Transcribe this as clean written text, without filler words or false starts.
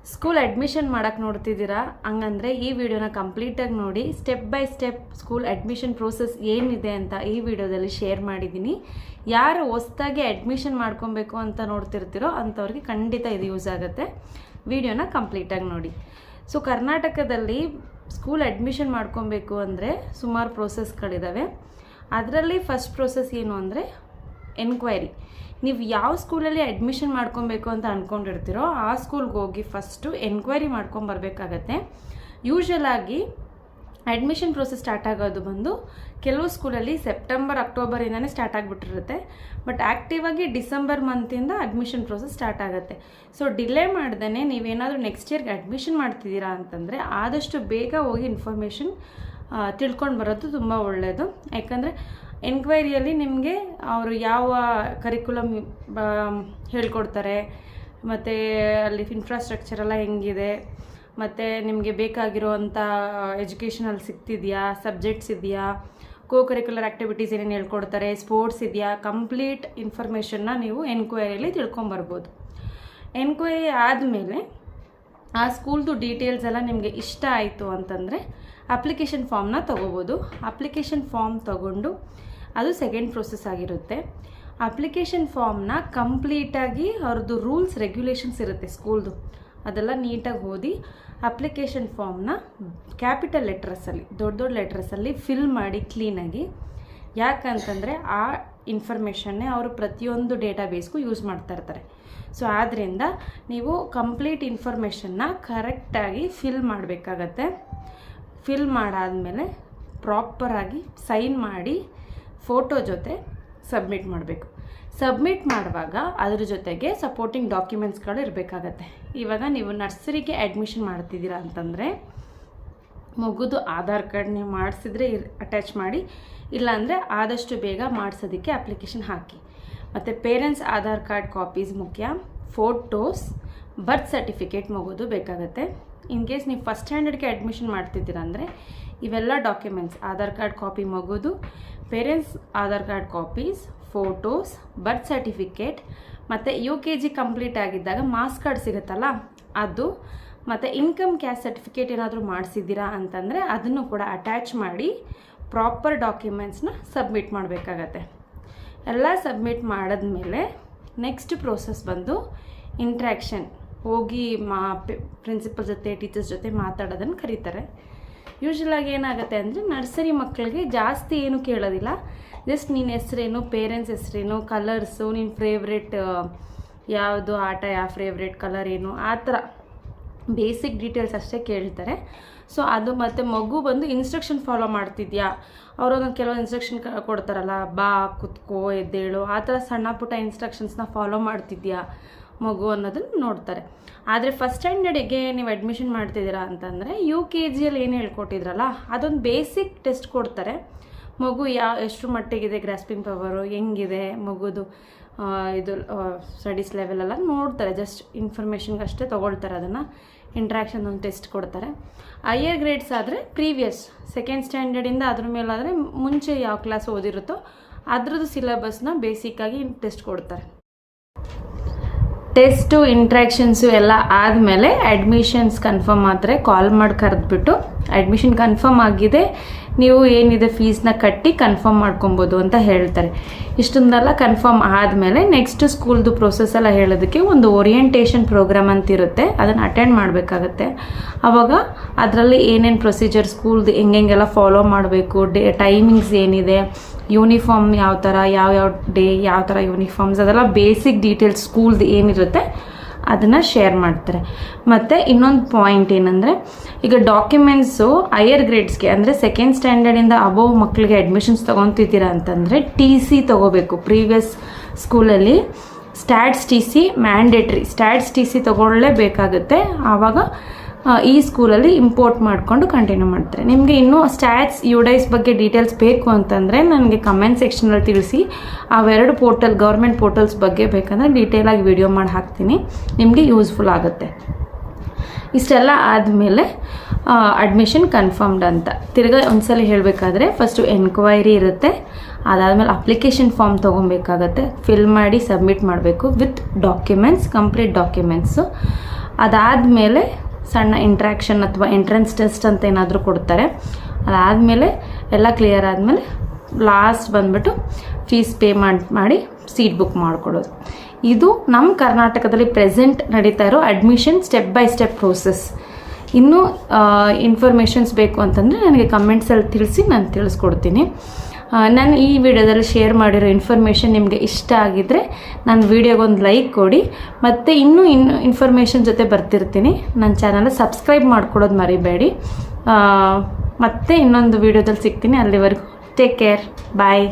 School admission ಮಾಡೋಕ್ಕೆ ನೋಡ್ತಿದ್ದೀರಾ ಹಂಗಂದರೆ ಈ ವಿಡಿಯೋನ ಕಂಪ್ಲೀಟಾಗಿ ನೋಡಿ. Step by step school admission process ಏನಿದೆ ಅಂತ ಈ ವಿಡಿಯೋದಲ್ಲಿ ಶೇರ್ ಮಾಡಿದ್ದೀನಿ. ಯಾರು ಹೊಸದಾಗಿ ಅಡ್ಮಿಷನ್ ಮಾಡ್ಕೊಬೇಕು ಅಂತ ನೋಡ್ತಿರ್ತೀರೋ ಅಂಥವ್ರಿಗೆ ಖಂಡಿತ ಇದು ಯೂಸ್ ಆಗುತ್ತೆ. ವಿಡಿಯೋನ ಕಂಪ್ಲೀಟಾಗಿ ನೋಡಿ. ಸೊ ಕರ್ನಾಟಕದಲ್ಲಿ ಸ್ಕೂಲ್ ಅಡ್ಮಿಷನ್ ಮಾಡ್ಕೊಬೇಕು ಅಂದರೆ ಸುಮಾರು ಪ್ರೋಸೆಸ್ಗಳಿದ್ದಾವೆ. ಅದರಲ್ಲಿ ಫಸ್ಟ್ ಪ್ರೋಸೆಸ್ ಏನು ಅಂದರೆ ಎನ್ಕ್ವೈರಿ. ನೀವು ಯಾವ ಸ್ಕೂಲಲ್ಲಿ ಅಡ್ಮಿಷನ್ ಮಾಡ್ಕೊಬೇಕು ಅಂತ ಅಂದ್ಕೊಂಡಿರ್ತೀರೋ ಆ ಸ್ಕೂಲ್ಗೆ ಹೋಗಿ ಫಸ್ಟು ಎನ್ಕ್ವೈರಿ ಮಾಡ್ಕೊಂಬರ್ಬೇಕಾಗತ್ತೆ. ಯೂಶ್ವಲಾಗಿ ಅಡ್ಮಿಷನ್ ಪ್ರೋಸೆಸ್ ಸ್ಟಾರ್ಟ್ ಆಗೋದು ಬಂದು ಕೆಲವು ಸ್ಕೂಲಲ್ಲಿ ಸೆಪ್ಟೆಂಬರ್ ಅಕ್ಟೋಬರಿಂದನೇ ಸ್ಟಾರ್ಟ್ ಆಗಿಬಿಟ್ಟಿರುತ್ತೆ. ಬಟ್ ಆ್ಯಕ್ಟಿವಾಗಿ ಡಿಸೆಂಬರ್ ಮಂತಿಂದ ಅಡ್ಮಿಷನ್ ಪ್ರೋಸೆಸ್ ಸ್ಟಾರ್ಟ್ ಆಗುತ್ತೆ. ಸೊ ಡಿಲೇ ಮಾಡ್ದೇ ನೀವೇನಾದರೂ ನೆಕ್ಸ್ಟ್ ಇಯರ್ಗೆ ಅಡ್ಮಿಷನ್ ಮಾಡ್ತಿದ್ದೀರಾ ಅಂತಂದರೆ ಆದಷ್ಟು ಬೇಗ ಹೋಗಿ ಇನ್ಫಾರ್ಮೇಷನ್ ತಿಳ್ಕೊಂಡು ಬರೋದು ತುಂಬ ಒಳ್ಳೆಯದು. ಯಾಕಂದರೆ ಎನ್ಕ್ವೈರಿಯಲ್ಲಿ ನಿಮಗೆ ಅವರು ಯಾವ ಕರಿಕ್ಯುಲಮ್ ಹೇಳ್ಕೊಡ್ತಾರೆ, ಮತ್ತು ಅಲ್ಲಿ ಇನ್ಫ್ರಾಸ್ಟ್ರಕ್ಚರ್ ಎಲ್ಲ ಹೆಂಗಿದೆ, ಮತ್ತು ನಿಮಗೆ ಬೇಕಾಗಿರೋವಂಥ ಎಜುಕೇಷನಲ್ಲಿ ಸಿಗ್ತಿದೆಯಾ, ಸಬ್ಜೆಕ್ಟ್ಸ್ ಇದೆಯಾ, ಕರಿಕ್ಯುಲರ್ ಆ್ಯಕ್ಟಿವಿಟೀಸ್ ಏನೇನು ಹೇಳ್ಕೊಡ್ತಾರೆ, ಸ್ಪೋರ್ಟ್ಸ್ ಇದೆಯಾ, ಕಂಪ್ಲೀಟ್ ಇನ್ಫಾರ್ಮೇಷನ್ನ ನೀವು ಎನ್ಕ್ವೈರಿಯಲ್ಲಿ ತಿಳ್ಕೊಂಬರ್ಬೋದು. ಎನ್ಕ್ವೈರಿ ಆದಮೇಲೆ ಆ ಸ್ಕೂಲ್ದು ಡೀಟೇಲ್ಸ್ ಎಲ್ಲ ನಿಮಗೆ ಇಷ್ಟ ಆಯಿತು ಅಂತಂದರೆ ಅಪ್ಲಿಕೇಶನ್ ಫಾರ್ಮ್ನ ತೊಗೋಬೋದು. ಅಪ್ಲಿಕೇಶನ್ ಫಾರ್ಮ್ ತೊಗೊಂಡು ಅದು ಸೆಕೆಂಡ್ ಪ್ರೋಸೆಸ್ ಆಗಿರುತ್ತೆ. ಅಪ್ಲಿಕೇಶನ್ ಫಾರ್ಮ್ನ ಕಂಪ್ಲೀಟಾಗಿ ಅವ್ರದ್ದು ರೂಲ್ಸ್ ರೆಗ್ಯುಲೇಷನ್ಸ್ ಇರುತ್ತೆ ಸ್ಕೂಲ್ದು, ಅದೆಲ್ಲ ನೀಟಾಗಿ ಓದಿ ಅಪ್ಲಿಕೇಶನ್ ಫಾರ್ಮ್ನ ಕ್ಯಾಪಿಟಲ್ ಲೆಟ್ರಸ್ಸಲ್ಲಿ ದೊಡ್ಡ ಲೆಟ್ರಸ್ಸಲ್ಲಿ ಫಿಲ್ ಮಾಡಿ ಕ್ಲೀನಾಗಿ. ಯಾಕಂತಂದರೆ ಆ ಇನ್ಫಾರ್ಮೇಷನ್ನೇ ಅವರು ಪ್ರತಿಯೊಂದು ಡೇಟಾಬೇಸ್ಗೂ ಯೂಸ್ ಮಾಡ್ತಾ ಇರ್ತಾರೆ. ಸೊ ಆದ್ದರಿಂದ ನೀವು ಕಂಪ್ಲೀಟ್ ಇನ್ಫಾರ್ಮೇಷನ್ನ ಕರೆಕ್ಟಾಗಿ ಫಿಲ್ ಮಾಡಬೇಕಾಗತ್ತೆ. ಫಿಲ್ ಮಾಡಾದಮೇಲೆ ಪ್ರಾಪರಾಗಿ ಸೈನ್ ಮಾಡಿ ಫೋಟೋ ಜೊತೆ ಸಬ್ಮಿಟ್ ಮಾಡಬೇಕು. ಸಬ್ಮಿಟ್ ಮಾಡುವಾಗ ಅದ್ರ ಜೊತೆಗೆ ಸಪೋರ್ಟಿಂಗ್ ಡಾಕ್ಯುಮೆಂಟ್ಸ್ಗಳು ಇರಬೇಕಾಗತ್ತೆ. ಇವಾಗ ನೀವು ನರ್ಸರಿಗೆ ಅಡ್ಮಿಷನ್ ಮಾಡ್ತಿದ್ದೀರಾ ಅಂತಂದರೆ ಮಗುದು ಆಧಾರ್ ಕಾರ್ಡ್ ನೀವು ಮಾಡಿಸಿದ್ರೆ ಅಟ್ಯಾಚ್ ಮಾಡಿ, ಇಲ್ಲಾಂದರೆ ಆದಷ್ಟು ಬೇಗ ಮಾಡಿಸೋದಕ್ಕೆ ಅಪ್ಲಿಕೇಶನ್ ಹಾಕಿ. ಮತ್ತು ಪೇರೆಂಟ್ಸ್ ಆಧಾರ್ ಕಾರ್ಡ್ ಕಾಪೀಸ್ ಮುಖ್ಯ, ಫೋಟೋಸ್, ಬರ್ತ್ ಸರ್ಟಿಫಿಕೇಟ್ ಮಗುದು ಬೇಕಾಗುತ್ತೆ. ಇನ್ ಕೇಸ್ ನೀವು ಫಸ್ಟ್ ಸ್ಟ್ಯಾಂಡರ್ಡ್ಗೆ ಅಡ್ಮಿಷನ್ ಮಾಡ್ತಿದ್ದೀರ ಅಂದರೆ ಇವೆಲ್ಲ ಡಾಕ್ಯುಮೆಂಟ್ಸ್, ಆಧಾರ್ ಕಾರ್ಡ್ ಕಾಪಿ ಮಗುದು, parents Aadhaar card copies, photos, birth certificate, ಮತ್ತು UKG ಕಂಪ್ಲೀಟ್ ಆಗಿದ್ದಾಗ ಮಾರ್ಕ್ಸ್ ಕಾರ್ಡ್ ಸಿಗುತ್ತಲ್ಲ ಅದು, ಮತ್ತು ಇನ್ಕಮ್ ಕ್ಯಾಸ್ಟ್ ಸರ್ಟಿಫಿಕೇಟ್ ಏನಾದರೂ ಮಾಡಿಸಿದ್ದೀರಾ ಅಂತಂದರೆ ಅದನ್ನು ಕೂಡ ಅಟ್ಯಾಚ್ ಮಾಡಿ ಪ್ರಾಪರ್ ಡಾಕ್ಯುಮೆಂಟ್ಸ್ನ ಸಬ್ಮಿಟ್ ಮಾಡಬೇಕಾಗತ್ತೆ. ಎಲ್ಲ ಸಬ್ಮಿಟ್ ಮಾಡಿದ್ಮೇಲೆ ನೆಕ್ಸ್ಟ್ ಪ್ರೋಸೆಸ್ ಬಂದು ಇಂಟ್ರ್ಯಾಕ್ಷನ್. ಹೋಗಿ ಪ್ರಿನ್ಸಿಪಲ್ ಜೊತೆ ಟೀಚರ್ಸ್ ಜೊತೆ ಮಾತಾಡೋದನ್ನು ಕರೀತಾರೆ. ಯೂಶ್ವಲಾಗಿ ಏನಾಗುತ್ತೆ ಅಂದರೆ ನರ್ಸರಿ ಮಕ್ಕಳಿಗೆ ಜಾಸ್ತಿ ಏನು ಕೇಳೋದಿಲ್ಲ. ಜಸ್ಟ್ ನಿನ್ನ ಹೆಸ್ರೇನು, ಪೇರೆಂಟ್ಸ್ ಹೆಸ್ರೇನು, ಕಲರ್ಸು, ನಿನ್ನ ಫೇವ್ರೆಟ್ ಯಾವುದು ಆಟ, ಯಾವ ಫೇವ್ರೆಟ್ ಕಲರ್ ಏನು, ಆ ಥರ ಬೇಸಿಕ್ ಡೀಟೇಲ್ಸ್ ಅಷ್ಟೇ ಕೇಳ್ತಾರೆ. ಸೊ ಅದು ಮತ್ತು ಮಗು ಬಂದು ಇನ್ಸ್ಟ್ರಕ್ಷನ್ ಫಾಲೋ ಮಾಡ್ತಿದ್ಯಾ, ಅವರೊಂದು ಕೆಲವು ಇನ್ಸ್ಟ್ರಕ್ಷನ್ ಕೊಡ್ತಾರಲ್ಲ, ಬಾ, ಕುತ್ಕೋ, ಎದ್ದೇಳು, ಆ ಥರ ಸಣ್ಣ ಪುಟ್ಟ ಇನ್ಸ್ಟ್ರಕ್ಷನ್ಸ್ನ ಫಾಲೋ ಮಾಡ್ತಿದ್ಯಾ ಮಗು ಅನ್ನೋದನ್ನು ನೋಡ್ತಾರೆ. ಆದರೆ ಫಸ್ಟ್ ಸ್ಟ್ಯಾಂಡರ್ಡಿಗೆ ನೀವು ಅಡ್ಮಿಷನ್ ಮಾಡ್ತಿದ್ದೀರಾ ಅಂತಂದರೆ UKGಯಲ್ಲಿ ಏನು ಹೇಳ್ಕೊಟ್ಟಿದ್ರಲ್ಲ ಅದೊಂದು ಬೇಸಿಕ್ ಟೆಸ್ಟ್ ಕೊಡ್ತಾರೆ. ಮಗು ಎಷ್ಟು ಮಟ್ಟಿಗಿದೆ ಗ್ರಾಸ್ಪಿಂಗ್ ಪವರು, ಹೆಂಗಿದೆ ಮಗುದು ಇದು ಸ್ಟಡೀಸ್ ಲೆವೆಲೆಲ್ಲ ನೋಡ್ತಾರೆ. ಜಸ್ಟ್ ಇನ್ಫಾರ್ಮೇಷನ್ಗೆ ಅಷ್ಟೇ ತೊಗೊಳ್ತಾರೆ. ಅದನ್ನು ಇಂಟ್ರ್ಯಾಕ್ಷನ್ ಒಂದು ಟೆಸ್ಟ್ ಕೊಡ್ತಾರೆ. ಹೈಯರ್ ಗ್ರೇಡ್ಸ್ ಆದರೆ ಪ್ರೀವಿಯಸ್ ಸೆಕೆಂಡ್ ಸ್ಟ್ಯಾಂಡರ್ಡಿಂದ ಅದ್ರ ಮೇಲಾದರೆ ಮುಂಚೆ ಯಾವ ಕ್ಲಾಸ್ ಓದಿರುತ್ತೋ ಅದ್ರದ್ದು ಸಿಲೆಬಸ್ನ ಬೇಸಿಕ್ಕಾಗಿ ಟೆಸ್ಟ್ ಕೊಡ್ತಾರೆ. ಟೆಸ್ಟು, ಇಂಟ್ರ್ಯಾಕ್ಷನ್ಸು ಎಲ್ಲ ಆದಮೇಲೆ ಅಡ್ಮಿಷನ್ಸ್ ಕನ್ಫರ್ಮ್ ಆದರೆ ಕಾಲ್ ಮಾಡಿ ಕರೆದ್ಬಿಟ್ಟು ಅಡ್ಮಿಷನ್ ಕನ್ಫರ್ಮ್ ಆಗಿದೆ, ನೀವು ಏನಿದೆ ಫೀಸ್ನ ಕಟ್ಟಿ ಕನ್ಫರ್ಮ್ ಮಾಡ್ಕೊಬೋದು ಅಂತ ಹೇಳ್ತಾರೆ. ಇಷ್ಟೊಂದೆಲ್ಲ ಕನ್ಫರ್ಮ್ ಆದಮೇಲೆ ನೆಕ್ಸ್ಟ್ ಸ್ಕೂಲ್ದು ಪ್ರೋಸೆಸ್ ಎಲ್ಲ ಹೇಳೋದಕ್ಕೆ ಒಂದು ಓರಿಯೆಂಟೇಷನ್ ಪ್ರೋಗ್ರಾಮ್ ಅಂತಿರುತ್ತೆ, ಅದನ್ನು ಅಟೆಂಡ್ ಮಾಡಬೇಕಾಗತ್ತೆ. ಆವಾಗ ಅದರಲ್ಲಿ ಏನೇನು ಪ್ರೊಸೀಜರ್ ಸ್ಕೂಲ್ದು ಹೆಂಗೆಲ್ಲ ಫಾಲೋ ಮಾಡಬೇಕು, ಟೈಮಿಂಗ್ಸ್ ಏನಿದೆ, ಯೂನಿಫಾರ್ಮ್ ಯಾವ ಥರ, ಯಾವ ಡೇ ಯಾವ ಥರ ಯೂನಿಫಾರ್ಮ್ಸ್, ಅದೆಲ್ಲ ಬೇಸಿಕ್ ಡೀಟೇಲ್ಸ್ ಸ್ಕೂಲ್ದು ಏನಿರುತ್ತೆ ಅದನ್ನು ಶೇರ್ ಮಾಡ್ತಾರೆ. ಮತ್ತು ಇನ್ನೊಂದು ಪಾಯಿಂಟ್ ಏನಂದರೆ ಈಗ ಡಾಕ್ಯುಮೆಂಟ್ಸು ಹೈಯರ್ ಗ್ರೇಡ್ಸ್ಗೆ ಅಂದರೆ ಸೆಕೆಂಡ್ ಸ್ಟ್ಯಾಂಡರ್ಡಿಂದ ಅಬೋವ್ ಮಕ್ಕಳಿಗೆ ಅಡ್ಮಿಷನ್ಸ್ ತೊಗೊತಿದ್ದೀರಾ ಅಂತಂದರೆ TC ತೊಗೋಬೇಕು. ಪ್ರೀವಿಯಸ್ ಸ್ಕೂಲಲ್ಲಿ stats TC mandatory, stats TC ತೊಗೊಳ್ಳೇಬೇಕಾಗುತ್ತೆ. ಆವಾಗ ಈ ಸ್ಕೂಲಲ್ಲಿ ಇಂಪೋರ್ಟ್ ಮಾಡಿಕೊಂಡು ಕಂಟಿನ್ಯೂ ಮಾಡ್ತಾರೆ. ನಿಮಗೆ ಇನ್ನೂ ಸ್ಟ್ಯಾಟ್ಸ್ UDIS ಬಗ್ಗೆ ಡೀಟೇಲ್ಸ್ ಬೇಕು ಅಂತಂದರೆ ನನಗೆ ಕಮೆಂಟ್ ಸೆಕ್ಷನಲ್ಲಿ ತಿಳಿಸಿ. ಅವೆರಡು ಪೋರ್ಟಲ್, ಗೌರ್ಮೆಂಟ್ ಪೋರ್ಟಲ್ಸ್ ಬಗ್ಗೆ ಬೇಕಂದರೆ ಡೀಟೇಲಾಗಿ ವಿಡಿಯೋ ಮಾಡಿ ಹಾಕ್ತೀನಿ, ನಿಮಗೆ ಯೂಸ್ಫುಲ್ ಆಗುತ್ತೆ. ಇಷ್ಟೆಲ್ಲ ಆದಮೇಲೆ ಅಡ್ಮಿಷನ್ ಕನ್ಫರ್ಮ್ಡ್ ಅಂತ ತಿರ್ಗಾ ಒಂದ್ಸಲ ಹೇಳಬೇಕಾದ್ರೆ ಫಸ್ಟು ಎನ್ಕ್ವೈರಿ ಇರುತ್ತೆ, ಅದಾದಮೇಲೆ ಅಪ್ಲಿಕೇಶನ್ ಫಾರ್ಮ್ ತೊಗೊಬೇಕಾಗತ್ತೆ, ಫಿಲ್ ಮಾಡಿ ಸಬ್ಮಿಟ್ ಮಾಡಬೇಕು ವಿತ್ ಡಾಕ್ಯುಮೆಂಟ್ಸ್, ಕಂಪ್ಲೀಟ್ ಡಾಕ್ಯುಮೆಂಟ್ಸು. ಅದಾದಮೇಲೆ ಸಣ್ಣ ಇಂಟ್ರ್ಯಾಕ್ಷನ್ ಅಥವಾ ಎಂಟ್ರೆನ್ಸ್ ಟೆಸ್ಟ್ ಅಂತ ಏನಾದರೂ ಕೊಡ್ತಾರೆ. ಅದಾದಮೇಲೆ ಎಲ್ಲ ಕ್ಲಿಯರ್ ಆದಮೇಲೆ ಲಾಸ್ಟ್ ಬಂದುಬಿಟ್ಟು ಫೀಸ್ ಪೇ ಮಾಡಿ ಸೀಟ್ ಬುಕ್ ಮಾಡ್ಕೊಳ್ಳೋದು. ಇದು ನಮ್ಮ ಕರ್ನಾಟಕದಲ್ಲಿ ಪ್ರೆಸೆಂಟ್ ನಡೀತಾ ಇರೋ admission step by step process. ಇನ್ನೂ ಇನ್ಫಾರ್ಮೇಷನ್ಸ್ ಬೇಕು ಅಂತಂದರೆ ನನಗೆ ಕಮೆಂಟ್ಸಲ್ಲಿ ತಿಳಿಸಿ ನಾನು ತಿಳಿಸ್ಕೊಡ್ತೀನಿ. ನಾನು ಈ ವಿಡಿಯೋದಲ್ಲಿ ಶೇರ್ ಮಾಡಿರೋ ಇನ್ಫಾರ್ಮೇಷನ್ ನಿಮಗೆ ಇಷ್ಟ ಆಗಿದ್ದರೆ ನನ್ನ ವಿಡಿಯೋಗೊಂದು ಲೈಕ್ ಕೊಡಿ. ಮತ್ತು ಇನ್ನೂ ಇನ್ಫಾರ್ಮೇಷನ್ ಜೊತೆ ಬರ್ತಿರ್ತೀನಿ. ನನ್ನ ಚಾನಲ್ ಸಬ್ಸ್ಕ್ರೈಬ್ ಮಾಡ್ಕೊಳ್ಳೋದು ಮರಿಬೇಡಿ. ಮತ್ತೆ ಇನ್ನೊಂದು ವಿಡಿಯೋದಲ್ಲಿ ಸಿಗ್ತೀನಿ. ಅಲ್ಲಿವರೆಗೂ ಟೇಕ್ ಕೇರ್, ಬಾಯ್.